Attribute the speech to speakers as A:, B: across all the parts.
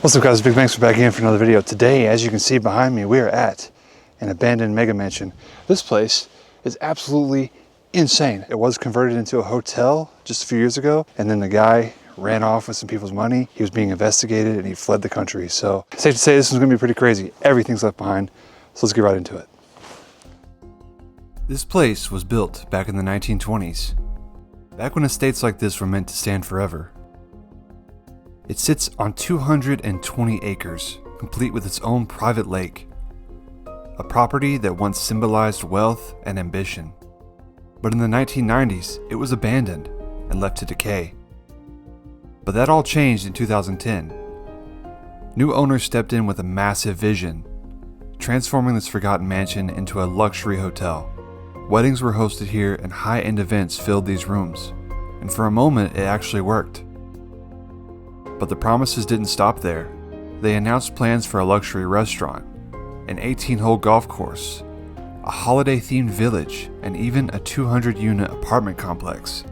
A: What's up guys, BigBankz, we're back again for another video. Today, as you can see behind me, we are at an abandoned mega mansion. This place is absolutely insane. It was converted into a hotel just a few years ago, and then the guy ran off with some people's money. He was being investigated and he fled the country. So safe to say this one's gonna be pretty crazy. Everything's left behind. So let's get right into it. This place was built back in the 1920s, back when estates like this were meant to stand forever. It sits on 220 acres, complete with its own private lake, a property that once symbolized wealth and ambition. But in the 1990s, it was abandoned and left to decay. But that all changed in 2010. New owners stepped in with a massive vision, transforming this forgotten mansion into a luxury hotel. Weddings were hosted here and high-end events filled these rooms, and for a moment it actually worked. But the promises didn't stop there. They announced plans for a luxury restaurant, an 18-hole golf course, a holiday-themed village, and even a 200-unit apartment complex.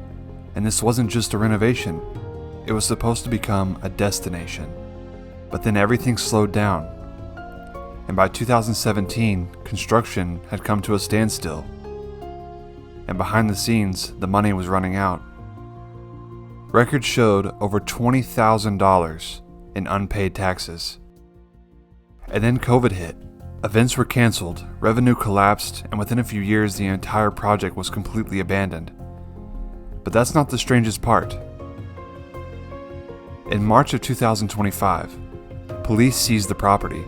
A: And this wasn't just a renovation. It was supposed to become a destination. But then everything slowed down. And by 2017, construction had come to a standstill. And behind the scenes, the money was running out. Records showed over $20,000 in unpaid taxes. And then COVID hit. Events were canceled, revenue collapsed, and within a few years the entire project was completely abandoned. But that's not the strangest part. In March of 2025, police seized the property.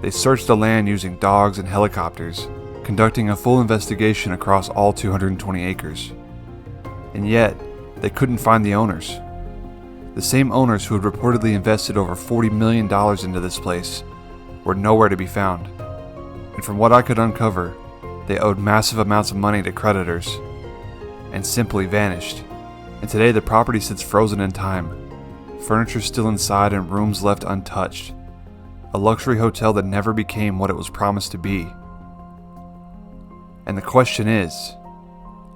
A: They searched the land using dogs and helicopters, conducting a full investigation across all 220 acres. And yet, they couldn't find the owners. The same owners who had reportedly invested over $40 million into this place were nowhere to be found. And from what I could uncover, they owed massive amounts of money to creditors and simply vanished. And today the property sits frozen in time, furniture still inside and rooms left untouched. A luxury hotel that never became what it was promised to be. And the question is,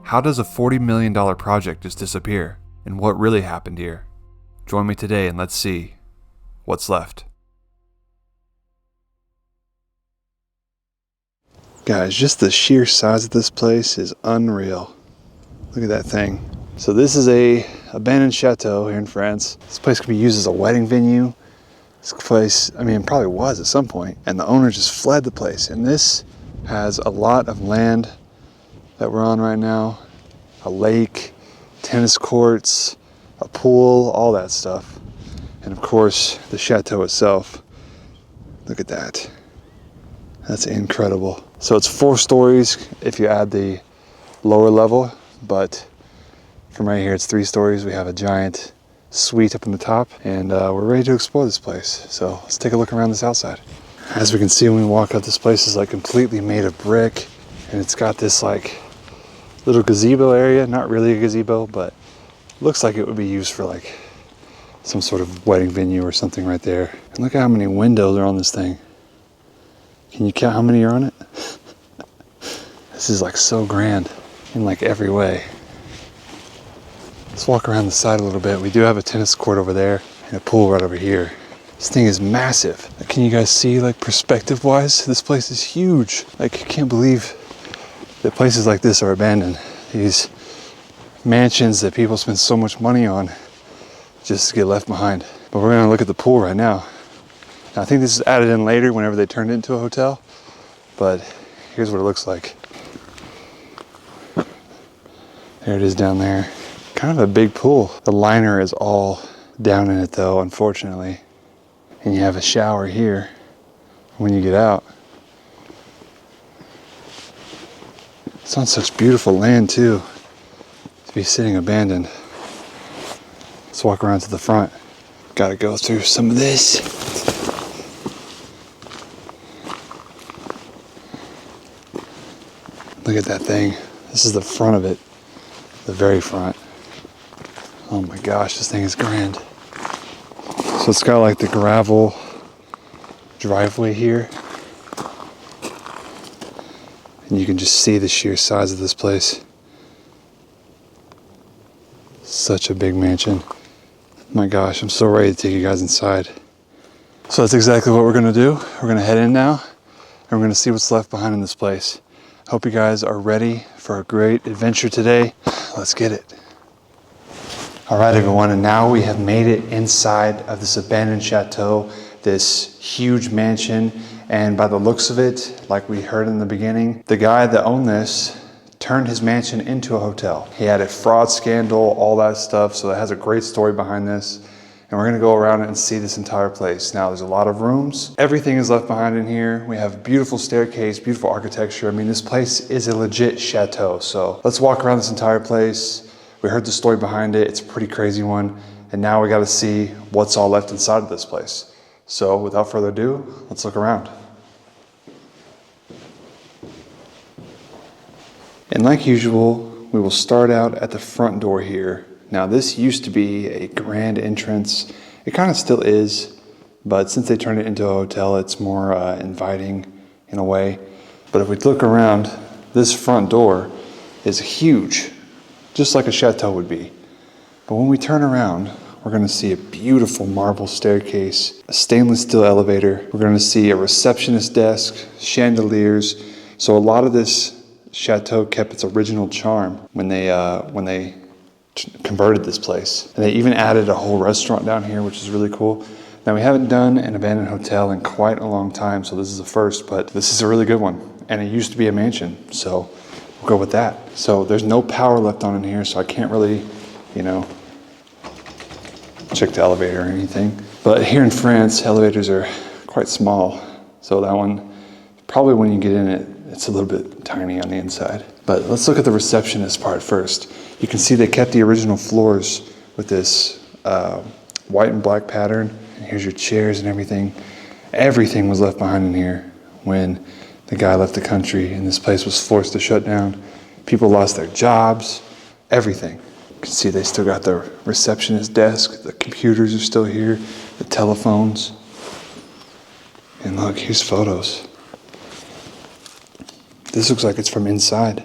A: how does a $40 million project just disappear? And what really happened here? Join me today and let's see what's left. Guys, just the sheer size of this place is unreal. Look at that thing. So this is a abandoned chateau here in France. This place could be used as a wedding venue. This place, it probably was at some point, and the owner just fled the place. And this has a lot of land that we're on right now, a lake, tennis courts, a pool, all that stuff. And of course, the chateau itself. Look at that. That's incredible. So it's 4 stories if you add the lower level, but from right here it's 3 stories. We have a giant suite up on the top, and we're ready to explore this place. So let's take a look around this outside. As we can see when we walk up, this place is like completely made of brick, and it's got this like little gazebo area. Not really a gazebo, but looks like it would be used for like some sort of wedding venue or something right there. And look at how many windows are on this thing. Can you count how many are on it? This is like so grand in like every way. Let's walk around the side a little bit. We do have a tennis court over there and a pool right over here. This thing is massive. Can you guys see, like, perspective wise, this place is huge. Like, I can't believe that places like this are abandoned. These mansions that people spend so much money on just to get left behind. But we're gonna look at the pool right now. Now, I think this is added in later whenever they turned it into a hotel, but here's what it looks like. There it is down there. Kind of a big pool. The liner is all down in it though, unfortunately. And you have a shower here when you get out. It's on such beautiful land too, to be sitting abandoned. Let's walk around to the front. Gotta go through some of this. Look at that thing. This is the front of it, the very front. Oh my gosh, this thing is grand. So it's got like the gravel driveway here. And you can just see the sheer size of this place. Such a big mansion. My gosh, I'm so ready to take you guys inside. So that's exactly what we're gonna do. We're gonna head in now and we're gonna see what's left behind in this place. Hope you guys are ready for a great adventure today. Let's get it. All right, everyone, and now we have made it inside of this abandoned chateau, this huge mansion. And by the looks of it, like we heard in the beginning, the guy that owned this turned his mansion into a hotel. He had a fraud scandal, all that stuff. So it has a great story behind this. And we're gonna go around and see this entire place. Now there's a lot of rooms. Everything is left behind in here. We have a beautiful staircase, beautiful architecture. I mean, this place is a legit chateau. So let's walk around this entire place. We heard the story behind it. It's a pretty crazy one. And now we gotta see what's all left inside of this place. So without further ado, let's look around. And like usual, we will start out at the front door here. Now this used to be a grand entrance. It kind of still is, but since they turned it into a hotel, it's more inviting in a way. But if we look around, this front door is huge, just like a chateau would be. But when we turn around, we're gonna see a beautiful marble staircase, a stainless steel elevator. We're gonna see a receptionist desk, chandeliers. So a lot of this chateau kept its original charm when they converted this place. And they even added a whole restaurant down here, which is really cool. Now we haven't done an abandoned hotel in quite a long time, so this is the first, but this is a really good one. And it used to be a mansion, so we'll go with that. So there's no power left on in here, so I can't really, check the elevator or anything. But here in France, elevators are quite small. So that one, probably when you get in it, it's a little bit tiny on the inside. But let's look at the receptionist part first. You can see they kept the original floors with this white and black pattern. And here's your chairs and everything. Everything was left behind in here when the guy left the country and this place was forced to shut down. People lost their jobs, everything. You can see they still got the receptionist desk. The computers are still here, the telephones. And look, here's photos. This looks like it's from inside.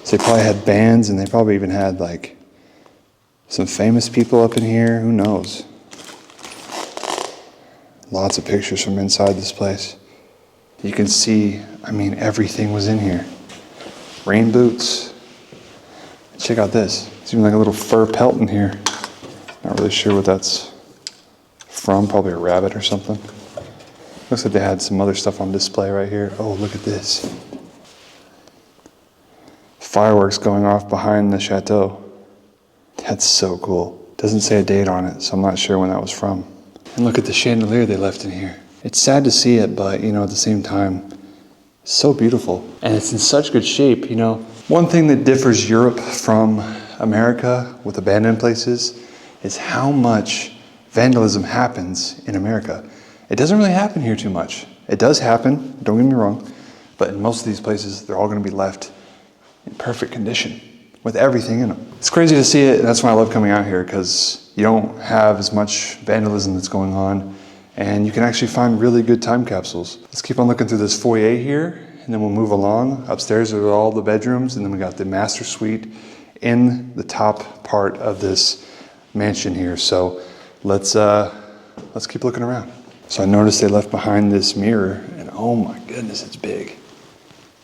A: So they probably had bands and they probably even had like some famous people up in here. Who knows? Lots of pictures from inside this place. You can see, I mean, everything was in here. Rain boots. Check out this. It's even like a little fur pelt in here. Not really sure what that's from. Probably a rabbit or something. Looks like they had some other stuff on display right here. Oh, look at this. Fireworks going off behind the chateau. That's so cool. Doesn't say a date on it, so I'm not sure when that was from. And look at the chandelier they left in here. It's sad to see it, but at the same time, so beautiful. And it's in such good shape, One thing that differs Europe from America with abandoned places is how much vandalism happens in America. It doesn't really happen here too much. It does happen, don't get me wrong, but in most of these places, they're all gonna be left in perfect condition with everything in them. It's crazy to see it, and that's why I love coming out here, because you don't have as much vandalism that's going on, and you can actually find really good time capsules. Let's keep on looking through this foyer here, and then we'll move along. Upstairs are all the bedrooms, and then we got the master suite in the top part of this mansion here. So let's keep looking around. So I noticed they left behind this mirror, and oh my goodness, it's big.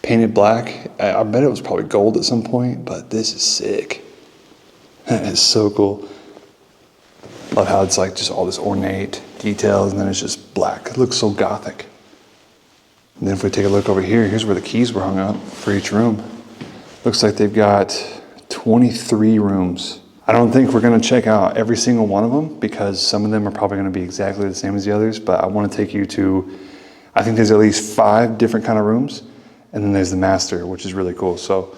A: Painted black. I bet it was probably gold at some point, but this is sick. That is so cool. Love how it's like just all this ornate details, and then it's just black. It looks so gothic. And then if we take a look over here, here's where the keys were hung up for each room. Looks like they've got 23 rooms. I don't think we're gonna check out every single one of them because some of them are probably gonna be exactly the same as the others, but I wanna take you to, I think there's at least 5 different kind of rooms, and then there's the master, which is really cool. So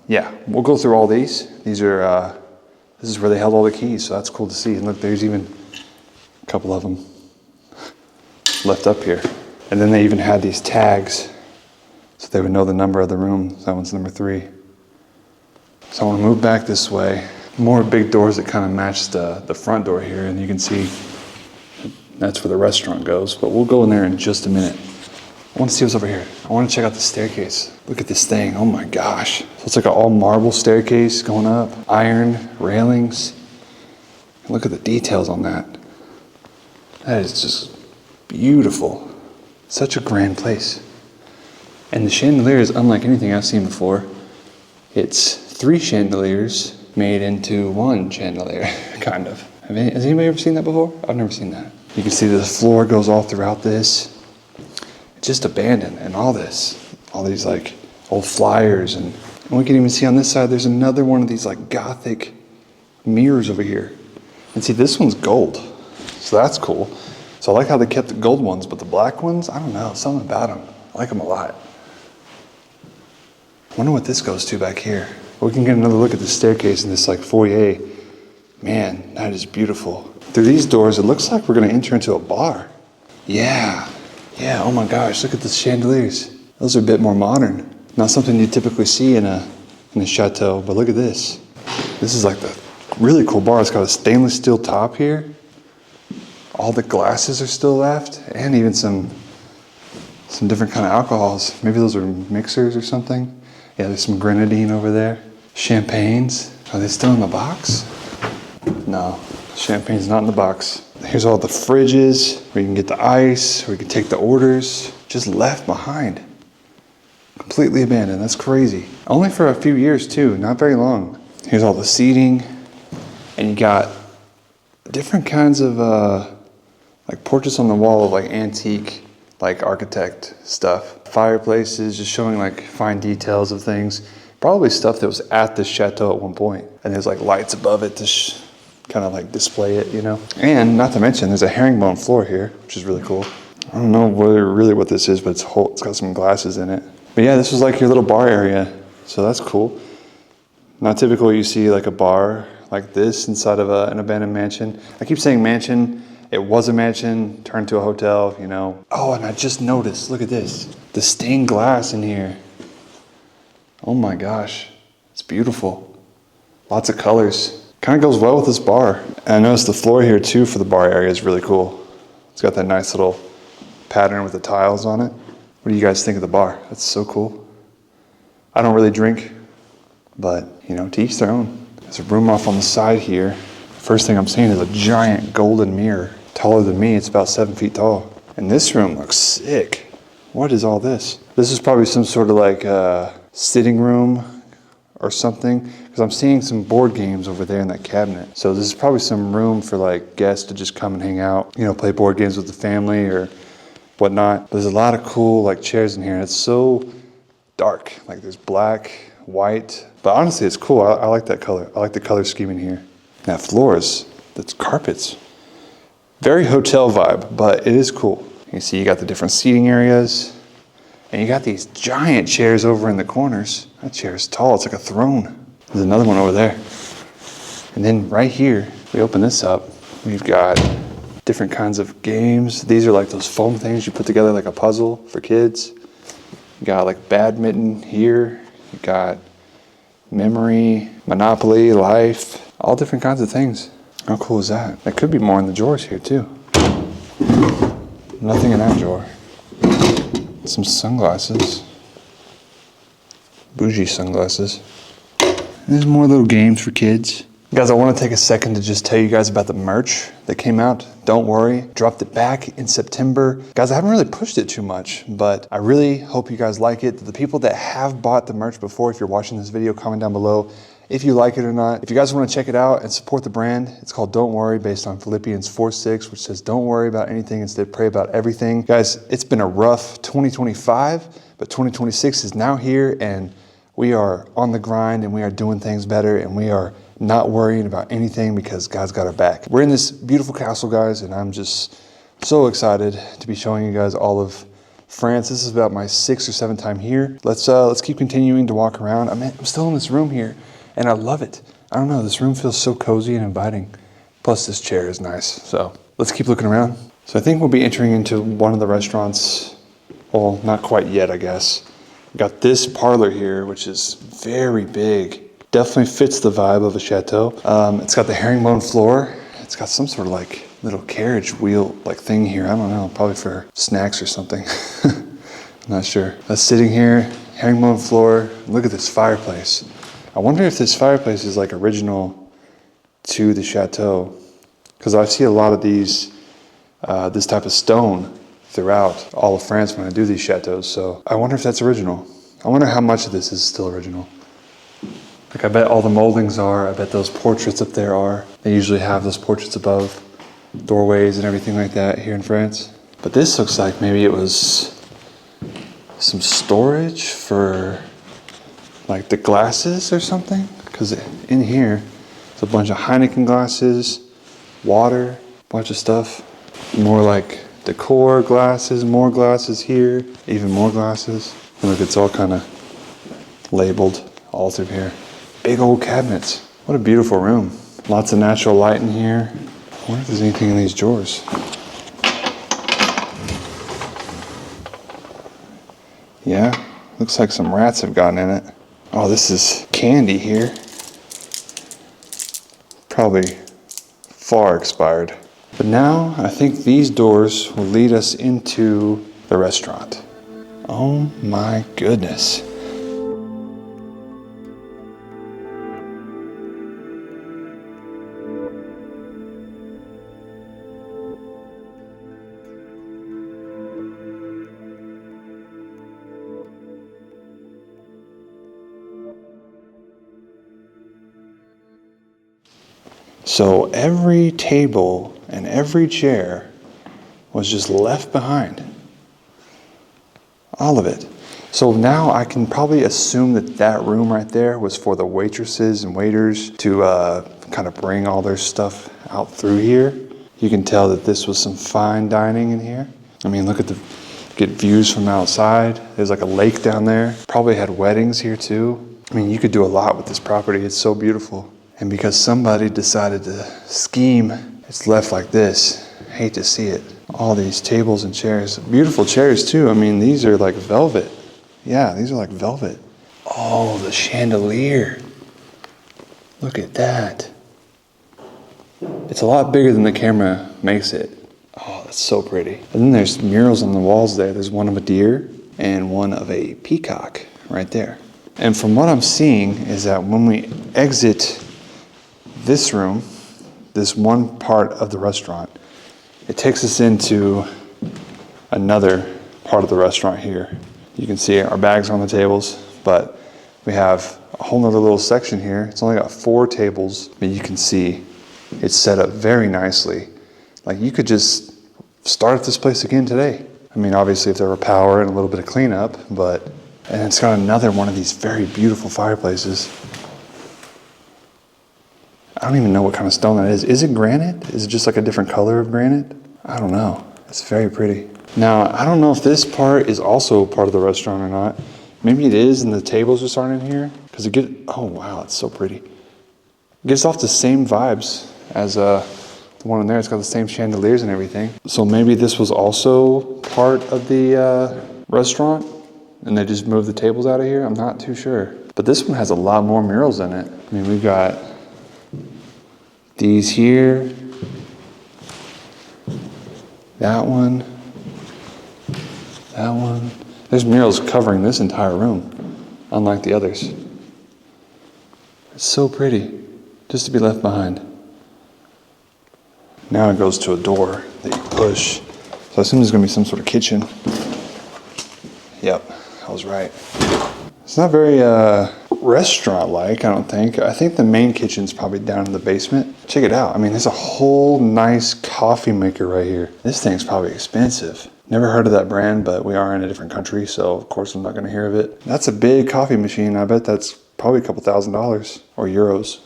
A: yeah, we'll go through all these. These are, this is where they held all the keys, so that's cool to see. And look, there's even a couple of them left up here. And then they even had these tags so they would know the number of the room. That one's number 3. So I want to move back this way. More big doors that kind of match the front door here, and you can see that's where the restaurant goes. But we'll go in there in just a minute. I want to see what's over here. I want to check out the staircase. Look at this thing. Oh my gosh. So it's like an all marble staircase going up, iron railings. Look at the details on that. That is just beautiful. Such a grand place. And the chandelier is unlike anything I've seen before. It's 3 chandeliers made into 1 chandelier, kind of. Has anybody ever seen that before? I've never seen that. You can see the floor goes all throughout this. It's just abandoned, and all these like old flyers, and we can even see on this side there's another one of these like gothic mirrors over here. And see, this one's gold, so that's cool. So I like how they kept the gold ones, but the black ones, I don't know, something about them. I like them a lot. I wonder what this goes to back here. We can get another look at the staircase in this like foyer. Man, that is beautiful. Through these doors, it looks like we're gonna enter into a bar. Yeah, oh my gosh, look at the chandeliers. Those are a bit more modern. Not something you typically see in a chateau, but look at this. This is like the really cool bar. It's got a stainless steel top here. All the glasses are still left, and even some different kind of alcohols. Maybe those are mixers or something. Yeah, there's some grenadine over there. Champagnes. Are they still in the box? No, champagne's not in the box. Here's all the fridges where you can get the ice, where you can take the orders. Just left behind. Completely abandoned. That's crazy. Only for a few years too, not very long. Here's all the seating, and you got different kinds of like portraits on the wall of like antique, like architect stuff. Fireplaces, just showing like fine details of things. Probably stuff that was at this chateau at one point. And there's like lights above it to kind of like display it, you know? And not to mention, there's a herringbone floor here, which is really cool. I don't know really what this is, but it's got some glasses in it. But yeah, this was like your little bar area. So that's cool. Not typical you see like a bar like this inside of an abandoned mansion. I keep saying mansion. It was a mansion, turned to a hotel, you know. Oh, and I just noticed, look at this. The stained glass in here. Oh my gosh, it's beautiful. Lots of colors. Kind of goes well with this bar. And I noticed the floor here too for the bar area is really cool. It's got that nice little pattern with the tiles on it. What do you guys think of the bar? That's so cool. I don't really drink, but you know, to each their own. There's a room off on the side here. First thing I'm seeing is a giant golden mirror. Taller than me, it's about 7 feet tall. And this room looks sick. What is all this? This is probably some sort of like sitting room or something, because I'm seeing some board games over there in that cabinet. So this is probably some room for like guests to just come and hang out, you know, play board games with the family or whatnot. There's a lot of cool like chairs in here, and it's so dark. Like there's black, white, but honestly it's cool. I like that color. I like the color scheme in here. That floor that's carpets. Very hotel vibe, but it is cool. You see you got the different seating areas, and you got these giant chairs over in the corners. That chair is tall, it's like a throne. There's another one over there. And then right here, we open this up, we've got different kinds of games. These are like those foam things you put together like a puzzle for kids. You got like badminton here. You got memory, Monopoly, life, all different kinds of things. How cool is that? There could be more in the drawers here too. Nothing in that drawer. Some sunglasses. Bougie sunglasses. There's more little games for kids. Guys, I want to take a second to just tell you guys about the merch that came out. Don't worry, dropped it back in September. Guys, I haven't really pushed it too much, but I really hope you guys like it. The people that have bought the merch before, if you're watching this video, comment down below if you like it or not. If you guys want to check it out and support the brand, it's called Don't Worry, based on Philippians 4:6, which says, don't worry about anything, instead pray about everything. Guys, it's been a rough 2025, but 2026 is now here, and we are on the grind, and we are doing things better, and we are not worrying about anything because God's got our back. We're in this beautiful castle, guys, and I'm just so excited to be showing you guys all of France. This is about my 6th or 7th time here. Let's keep continuing to walk around. I'm still in this room here, and I love it. I don't know, this room feels so cozy and inviting. Plus this chair is nice. So let's keep looking around. So I think we'll be entering into one of the restaurants. Well, not quite yet, I guess. We got this parlor here, which is very big. Definitely fits the vibe of a chateau. It's got the herringbone floor. It's got some sort of like little carriage wheel like thing here. I don't know, probably for snacks or something. I'm not sure. That's sitting here, herringbone floor. Look at this fireplace. I wonder if this fireplace is like original to the chateau. because I see a lot of these, this type of stone throughout all of France when I do these chateaus. So I wonder if that's original. I wonder how much of this is still original. Like I bet all the moldings are, I bet those portraits up there are. They usually have those portraits above doorways and everything like that here in France. But this looks like maybe it was some storage for like the glasses or something. Because in here, it's a bunch of Heineken glasses, water, a bunch of stuff. More like decor glasses, more glasses here, even more glasses. And look, it's all kind of labeled all through here. Big old cabinets. What a beautiful room. Lots of natural light in here. I wonder if there's anything in these drawers. Yeah, looks like some rats have gotten in it. Oh, this is candy here. Probably far expired. But now I think these doors will lead us into the restaurant. Oh my goodness. So every table and every chair was just left behind. All of it. So now I can probably assume that that room right there was for the waitresses and waiters to kind of bring all their stuff out through here. You can tell that this was some fine dining in here. I mean, look at get views from outside. There's like a lake down there. Probably had weddings here too. I mean, you could do a lot with this property. It's so beautiful. And because somebody decided to scheme, it's left like this. Hate to see it. All these tables and chairs. Beautiful chairs too. I mean, these are like velvet. Yeah, these are like velvet. Oh, the chandelier. Look at that. It's a lot bigger than the camera makes it. Oh, that's so pretty. And then there's murals on the walls there. There's one of a deer and one of a peacock right there. And from what I'm seeing is that when we exit this room, this one part of the restaurant, it takes us into another part of the restaurant here. You can see our bags are on the tables, but we have a whole nother little section here. It's only got 4 tables, but you can see it's set up very nicely. Like you could just start this place again today. I mean, obviously if there were power and a little bit of cleanup, and it's got another one of these very beautiful fireplaces. I don't even know what kind of stone that is. Is it granite? Is it just like a different color of granite? I don't know. It's very pretty. Now, I don't know if this part is also part of the restaurant or not. Maybe it is and the tables just aren't in here. Because oh wow, it's so pretty. It gives off the same vibes as the one in there. It's got the same chandeliers and everything. So maybe this was also part of the restaurant and they just moved the tables out of here. I'm not too sure. But this one has a lot more murals in it. I mean, we've got these here, that one. There's murals covering this entire room, unlike the others. It's so pretty, just to be left behind. Now it goes to a door that you push. So I assume there's gonna be some sort of kitchen. Yep, I was right. It's not very restaurant-like, I don't think. I think the main kitchen's probably down in the basement. Check it out. I mean, there's a whole nice coffee maker right here. This thing's probably expensive. Never heard of that brand, but we are in a different country, so of course I'm not gonna hear of it. That's a big coffee machine. I bet that's probably a couple $1,000 or euros.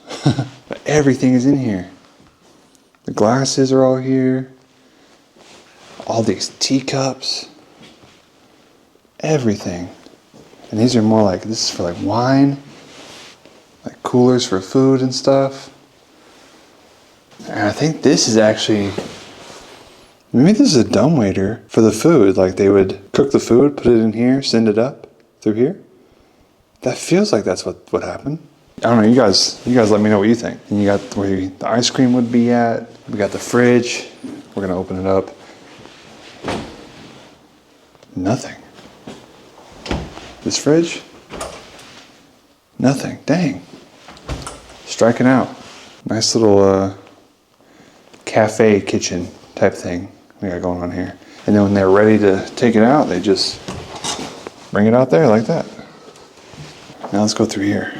A: But everything is in here. The glasses are all here. All these teacups. Everything. And these are more like, this is for like wine, like coolers for food and stuff. And I think this is actually, maybe this is a dumbwaiter for the food. Like they would cook the food, put it in here, send it up through here. That feels like that's what happened. I don't know, you guys let me know what you think. And you got where the ice cream would be at. We got the fridge. We're gonna open it up. Nothing. This fridge? Nothing. Dang. Striking out. Nice little cafe kitchen type thing we got going on here. And then when they're ready to take it out, they just bring it out there like that. Now let's go through here.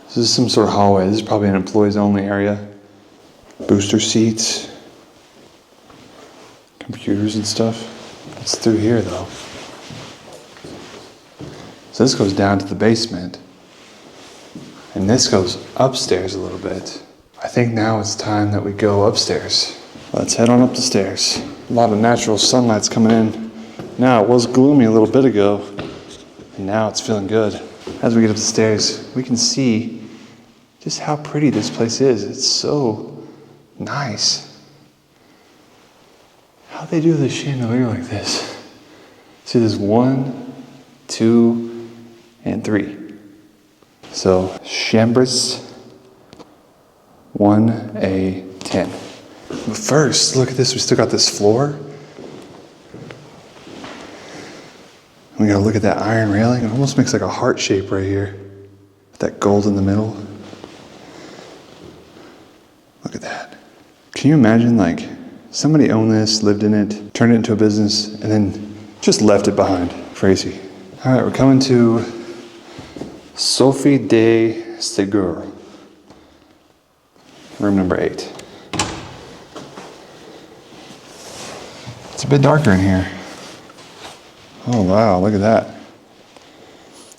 A: This is some sort of hallway. This is probably an employees only area. Booster seats, computers and stuff. It's through here though. So this goes down to the basement. And this goes upstairs a little bit. I think now it's time that we go upstairs. Let's head on up the stairs. A lot of natural sunlight's coming in. Now it was gloomy a little bit ago, and now it's feeling good. As we get up the stairs, we can see just how pretty this place is. It's so nice. How'd they do the chandelier like this? See, there's 1, 2, and 3. So, chambres 1A10. But first, look at this. We still got this floor. We gotta look at that iron railing. It almost makes like a heart shape right here. With that gold in the middle. Look at that. Can you imagine like somebody owned this, lived in it, turned it into a business, and then just left it behind? Crazy. All right, we're coming to Sophie de Segur. Room number 8. It's a bit darker in here. Oh wow, look at that.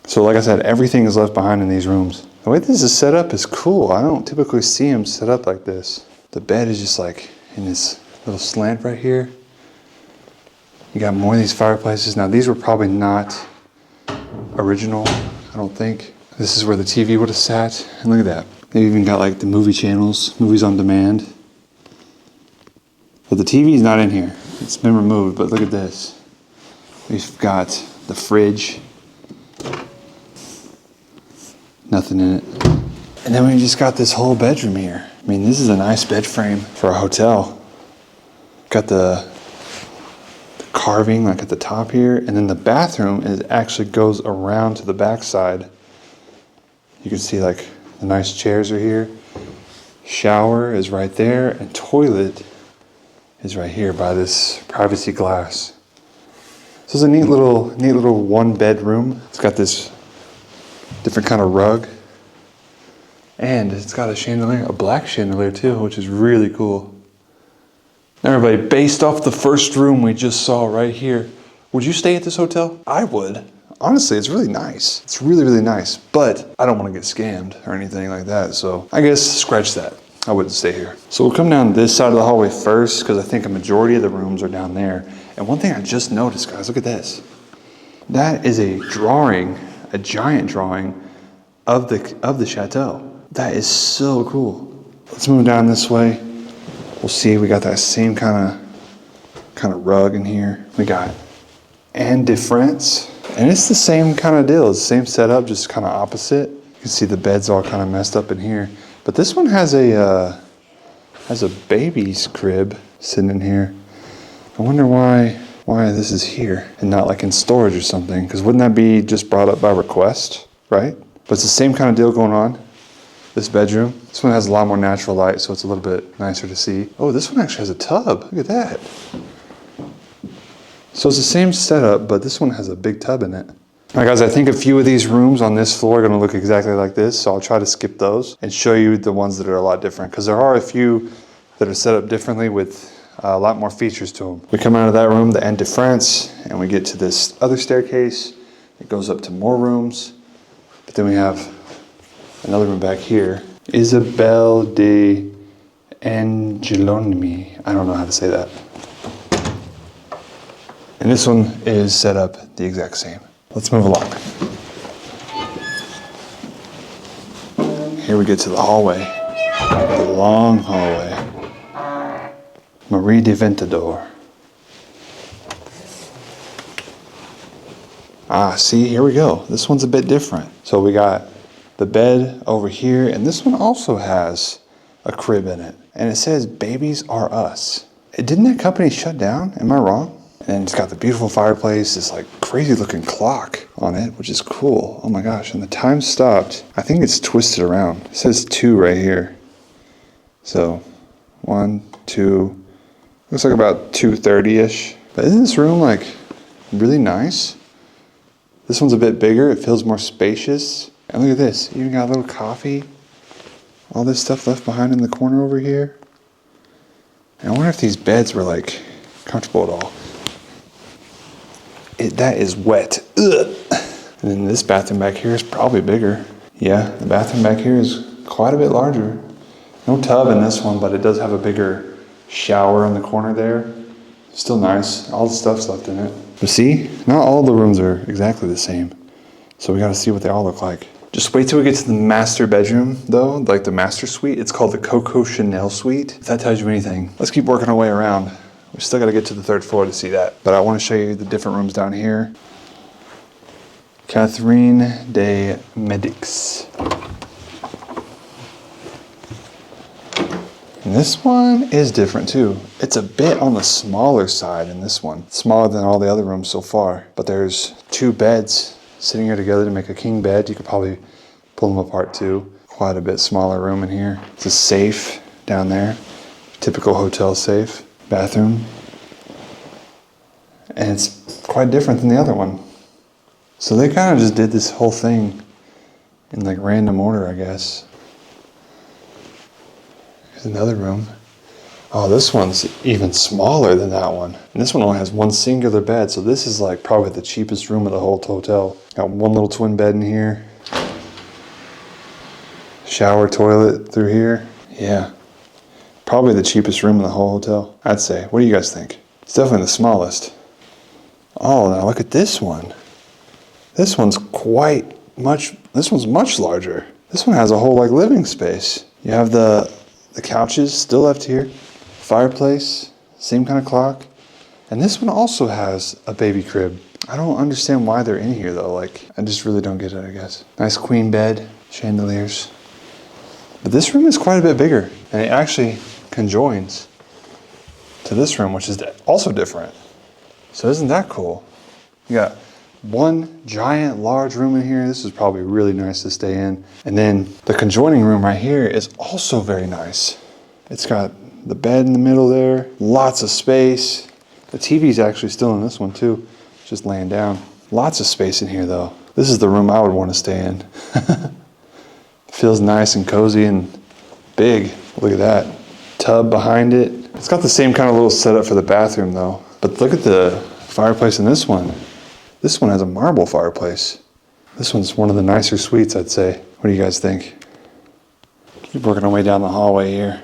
A: So like I said, everything is left behind in these rooms. The way this is set up is cool. I don't typically see them set up like this. The bed is just like in this little slant right here. You got more of these fireplaces. Now these were probably not original, I don't think. This is where the TV would have sat. And look at that. They even got like the movie channels, movies on demand. But the TV is not in here. It's been removed, but look at this. We've got the fridge. Nothing in it. And then we just got this whole bedroom here. I mean, this is a nice bed frame for a hotel. Got the carving like at the top here. And then the bathroom actually goes around to the back side. You can see like the nice chairs are here. Shower is right there. And toilet is right here by this privacy glass. So it's a neat little 1-bedroom. It's got this different kind of rug. And it's got a chandelier, a black chandelier too, which is really cool. Now everybody, based off the first room we just saw right here, would you stay at this hotel? I would. Honestly, it's really nice. It's really, really nice. But I don't want to get scammed or anything like that. So I guess scratch that. I wouldn't stay here. So we'll come down this side of the hallway first because I think a majority of the rooms are down there. And one thing I just noticed, guys, look at this. That is a drawing, a giant drawing of the chateau. That is so cool. Let's move down this way. We'll see, we got that same kind of rug in here. We got Anne de France. And it's the same kind of deal. It's the same setup, just kind of opposite. You can see the bed's all kind of messed up in here. But this one has a baby's crib sitting in here. I wonder why this is here and not like in storage or something. Because wouldn't that be just brought up by request, right? But it's the same kind of deal going on. This bedroom. This one has a lot more natural light, so it's a little bit nicer to see. Oh, this one actually has a tub. Look at that. So it's the same setup, but this one has a big tub in it. All right, guys, I think a few of these rooms on this floor are gonna look exactly like this, so I'll try to skip those and show you the ones that are a lot different, because there are a few that are set up differently with a lot more features to them. We come out of that room, the Anne de France, and we get to this other staircase. It goes up to more rooms, but then we have another room back here. Isabelle de Angelonimi. I don't know how to say that. And this one is set up the exact same. Let's move along. Here we get to the hallway, the long hallway. Marie de Ventador. See, here we go. This one's a bit different. So we got the bed over here, and this one also has a crib in it. And it says, "Babies are us." Didn't that company shut down? Am I wrong? And it's got the beautiful fireplace, this like crazy looking clock on it, which is cool. Oh my gosh, and the time stopped. I think it's twisted around. It says 2 right here. So 1, 2, looks like about 2:30-ish. But isn't this room like really nice? This one's a bit bigger, it feels more spacious. And look at this, you even got a little coffee. All this stuff left behind in the corner over here. And I wonder if these beds were like comfortable at all. That is wet. Ugh. And then this bathroom back here is probably bigger. Yeah, the bathroom back here is quite a bit larger. No tub in this one, but it does have a bigger shower in the corner there. Still nice. All the stuff's left in it. But see, not all the rooms are exactly the same. So we gotta see what they all look like. Just wait till we get to the master bedroom though, like the master suite. It's called the Coco Chanel suite. If that tells you anything. Let's keep working our way around. We still gotta get to the 3rd floor to see that. But I wanna show you the different rooms down here. Catherine de Medics. And this one is different too. It's a bit on the smaller side in this one. Smaller than all the other rooms so far. But there's 2 beds sitting here together to make a king bed. You could probably pull them apart too. Quite a bit smaller room in here. It's a safe down there. Typical hotel safe. Bathroom. And it's quite different than the other one. So they kind of just did this whole thing in like random order, I guess. Here's another room. Oh, this one's even smaller than that one. And this one only has 1 singular bed, so this is like probably the cheapest room of the whole hotel. Got 1 little twin bed in here. Shower, toilet through here. Yeah. Probably the cheapest room in the whole hotel, I'd say. What do you guys think? It's definitely the smallest. Oh, now look at this one. This one's much larger. This one has a whole like living space. You have the couches still left here, fireplace, same kind of clock. And this one also has a baby crib. I don't understand why they're in here though. Like, I just really don't get it, I guess. Nice queen bed, chandeliers. But this room is quite a bit bigger, and it actually conjoins to this room, which is also different. So isn't that cool? You got 1 giant large room in here. This is probably really nice to stay in. And then the conjoining room right here is also very nice. It's got the bed in the middle there, lots of space. The TV's actually still in this one too, just laying down. Lots of space in here though. This is the room I would want to stay in. Feels nice and cozy and big. Look at that. Tub behind it. It's got the same kind of little setup for the bathroom though. But look at the fireplace in this one. This one has a marble fireplace. This one's one of the nicer suites, I'd say. What do you guys think? Keep working our way down the hallway here.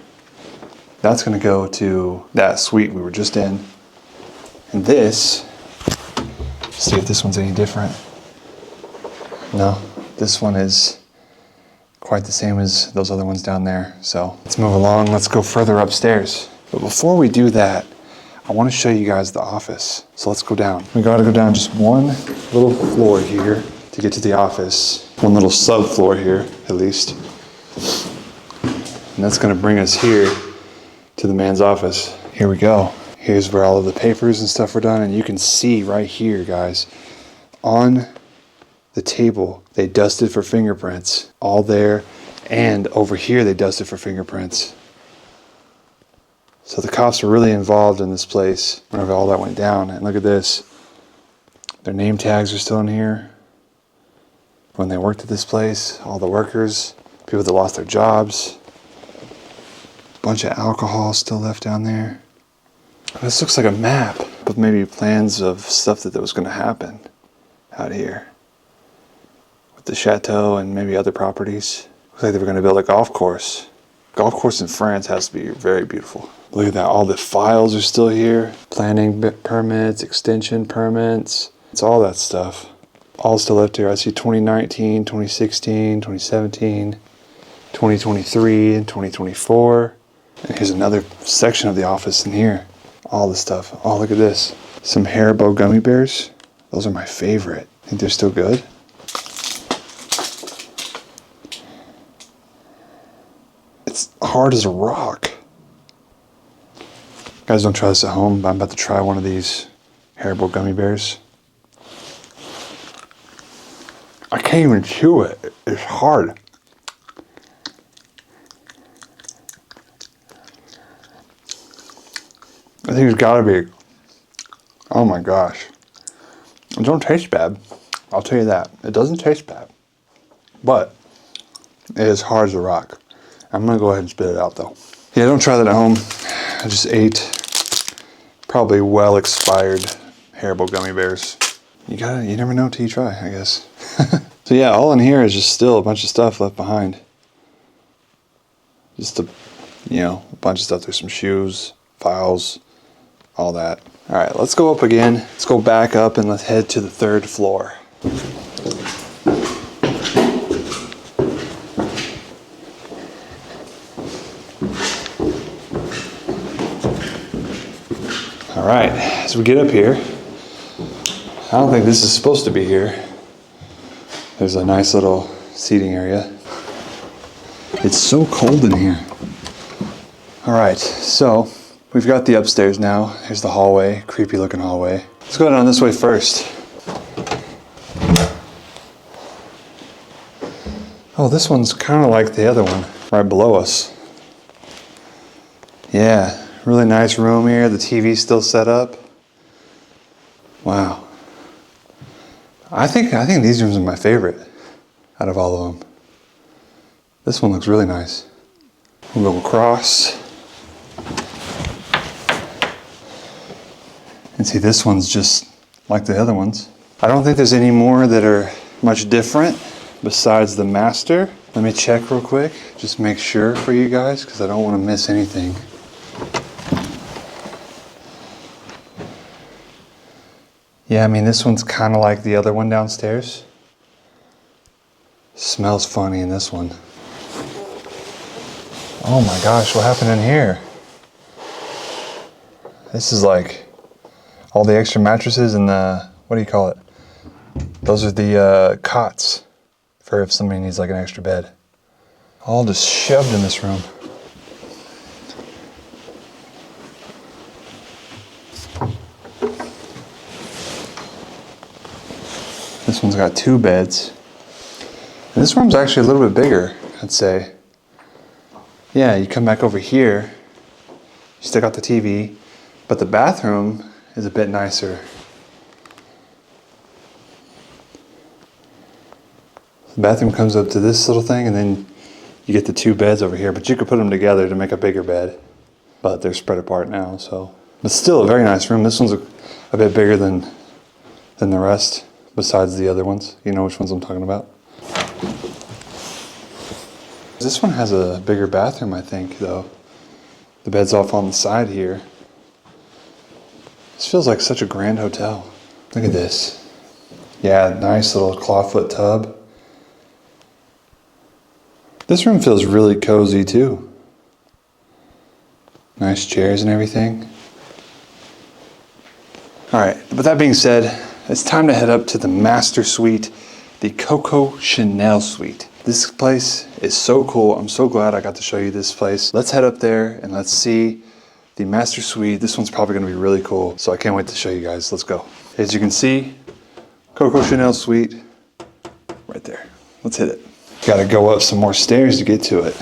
A: That's gonna go to that suite we were just in. And this, see if this one's any different. No, this one is quite the same as those other ones down there. So let's move along, let's go further upstairs. But before we do that, I want to show you guys the office. So let's go down. We gotta go down just 1 little floor here to get to the office. 1 little subfloor here, at least. And that's gonna bring us here to the man's office. Here we go. Here's where all of the papers and stuff are done. And you can see right here, guys, on the table, they dusted for fingerprints. All there. And over here, they dusted for fingerprints. So the cops were really involved in this place whenever all that went down. And look at this. Their name tags are still in here. When they worked at this place, all the workers, people that lost their jobs. Bunch of alcohol still left down there. This looks like a map with maybe plans of stuff that was going to happen out here. With the chateau and maybe other properties. Looks like they were going to build a golf course. Golf course in France has to be very beautiful. Look at that, all the files are still here. Planning permits, extension permits. It's all that stuff. All still left here. I see 2019, 2016, 2017, 2023, and 2024. And here's another section of the office in here. All the stuff. Oh, look at this. Some Haribo gummy bears. Those are my favorite. Think they're still good? It's hard as a rock. Guys, don't try this at home, but I'm about to try one of these Haribo gummy bears. I can't even chew it. It's hard. I think it's gotta be, oh my gosh. It don't taste bad. I'll tell you that. It doesn't taste bad. But it is hard as a rock. I'm gonna go ahead and spit it out though. Yeah, don't try that at home. I just ate probably well expired Haribo gummy bears. You never know till you try, I guess. So yeah, all in here is just still a bunch of stuff left behind. Just a bunch of stuff. There's some shoes, files, all that. All right, let's go up again. Let's go back up and let's head to the 3rd floor. All right, as we get up here, I don't think this is supposed to be here. There's a nice little seating area. It's so cold in here. All right, so we've got the upstairs now. Here's the hallway, creepy looking hallway. Let's go down this way first. Oh, this one's kind of like the other one, right below us. Yeah, really nice room here. The TV's still set up. Wow. I think these rooms are my favorite out of all of them. This one looks really nice. We'll go across. And see, this one's just like the other ones. I don't think there's any more that are much different besides the master. Let me check real quick, just make sure for you guys, because I don't want to miss anything. Yeah, I mean, this one's kind of like the other one downstairs. Smells funny in this one. Oh my gosh, what happened in here? This is like all the extra mattresses and the, what do you call it? Those are the cots for if somebody needs like an extra bed. All just shoved in this room. This one's got 2 beds. And this room's actually a little bit bigger, I'd say. Yeah, you come back over here, you still got the TV, but the bathroom is a bit nicer. The bathroom comes up to this little thing, and then you get the 2 beds over here, but you could put them together to make a bigger bed. But they're spread apart now, so. But still a very nice room. This one's a bit bigger than the rest, besides the other ones. You know which ones I'm talking about. This one has a bigger bathroom, I think, though. The bed's off on the side here. This feels like such a grand hotel. Look at this. Yeah, nice little clawfoot tub. This room feels really cozy, too. Nice chairs and everything. All right, but that being said, it's time to head up to the master suite, the Coco Chanel suite. This place is so cool. I'm so glad I got to show you this place. Let's head up there and let's see the master suite. This one's probably gonna be really cool, so I can't wait to show you guys. Let's go. As you can see, Coco Chanel suite, right there. Let's hit it. Gotta go up some more stairs to get to it.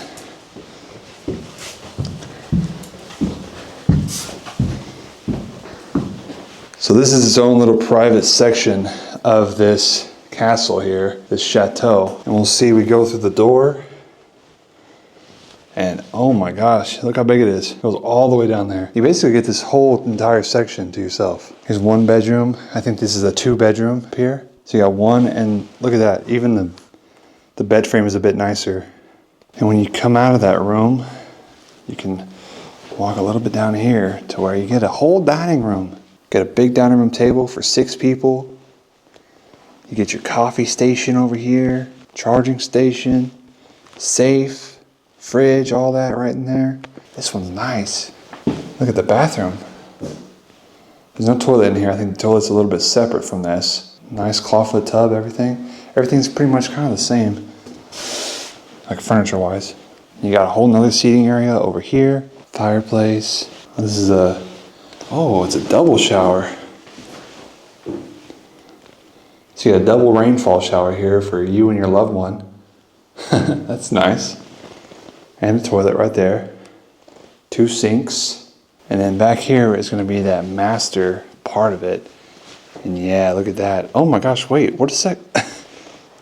A: So this is its own little private section of this castle here, this chateau. And we'll see, we go through the door and oh my gosh, look how big it is. It goes all the way down there. You basically get this whole entire section to yourself. Here's 1 bedroom. I think this is a 2 bedroom up here. So you got 1, and look at that, even the bed frame is a bit nicer. And when you come out of that room, you can walk a little bit down here to where you get a whole dining room. Get a big dining room table for 6 people. You get your coffee station over here, charging station, safe, fridge, all that right in there. This one's nice. Look at the bathroom. There's no toilet in here. I think the toilet's a little bit separate from this. Nice clawfoot tub, everything. Everything's pretty much kind of the same, like furniture-wise. You got a whole nother seating area over here. Fireplace. This is it's a double shower. So you got a double rainfall shower here for you and your loved one. That's nice. And a toilet right there. 2 sinks. And then back here is going to be that master part of it. And yeah, look at that. Oh my gosh, wait, what is that?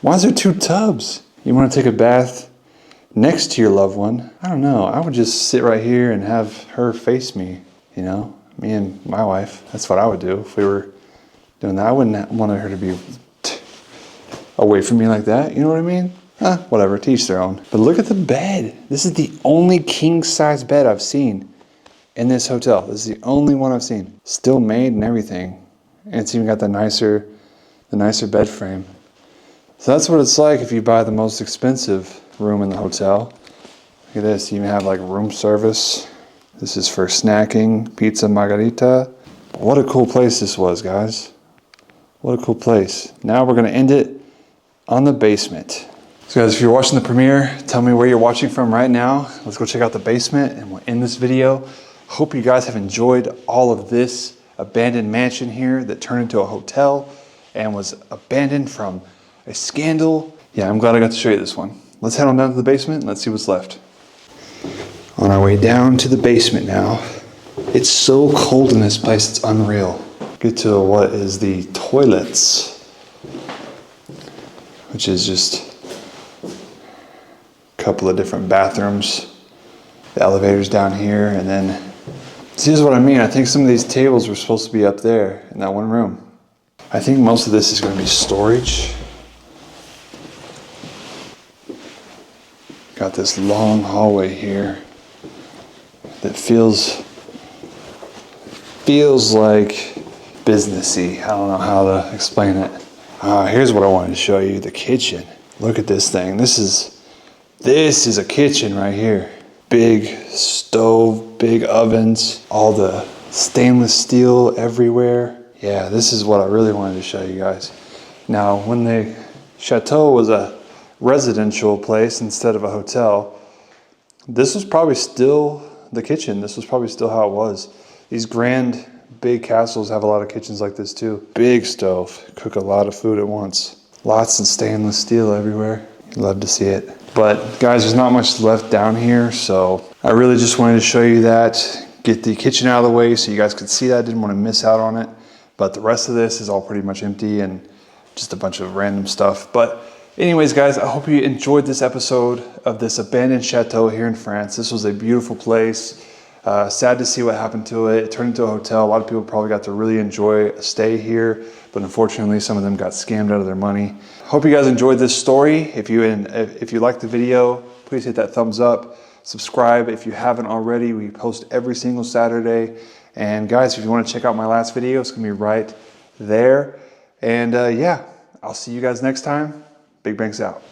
A: Why is there 2 tubs? You want to take a bath next to your loved one? I don't know. I would just sit right here and have her face me, you know? Me and my wife. That's what I would do if we were doing that. I wouldn't want her to be away from me like that. You know what I mean? Whatever, to each their own. But look at the bed. This is the only king size bed I've seen in this hotel. This is the only one I've seen. Still made and everything. And it's even got the nicer bed frame. So that's what it's like if you buy the most expensive room in the hotel. Look at this, you even have like room service. This is for snacking, pizza margarita. What a cool place this was, guys. What a cool place. Now we're gonna end it on the basement. So guys, if you're watching the premiere, tell me where you're watching from right now. Let's go check out the basement and we'll end this video. Hope you guys have enjoyed all of this abandoned mansion here that turned into a hotel and was abandoned from a scandal. Yeah, I'm glad I got to show you this one. Let's head on down to the basement and let's see what's left. On our way down to the basement now. It's so cold in this place, it's unreal. Get to what is the toilets, which is just a couple of different bathrooms. The elevator's down here, and then, see, this is what I mean. I think some of these tables were supposed to be up there in that one room. I think most of this is going to be storage. Got this long hallway here that feels like businessy. I don't know how to explain it. Here's what I wanted to show you, the kitchen. Look at this thing. This is a kitchen right here. Big stove, big ovens, all the stainless steel everywhere. Yeah, this is what I really wanted to show you guys. Now, when the chateau was a residential place instead of a hotel, this was probably still the kitchen. This was probably still how it was. These grand big castles have a lot of kitchens like this too. Big stove, cook a lot of food at once. Lots of stainless steel everywhere. You'd love to see it. But guys, there's not much left down here, so I really just wanted to show you that, get the kitchen out of the way so you guys could see that. Didn't want to miss out on it. But the rest of this is all pretty much empty and just a bunch of random stuff. But anyways, guys, I hope you enjoyed this episode of this abandoned chateau here in France. This was a beautiful place. Sad to see what happened to it. It turned into a hotel. A lot of people probably got to really enjoy a stay here, but unfortunately, some of them got scammed out of their money. Hope you guys enjoyed this story. If you liked the video, please hit that thumbs up. Subscribe if you haven't already. We post every single Saturday. And guys, if you want to check out my last video, it's going to be right there. And yeah, I'll see you guys next time. BigBankz out.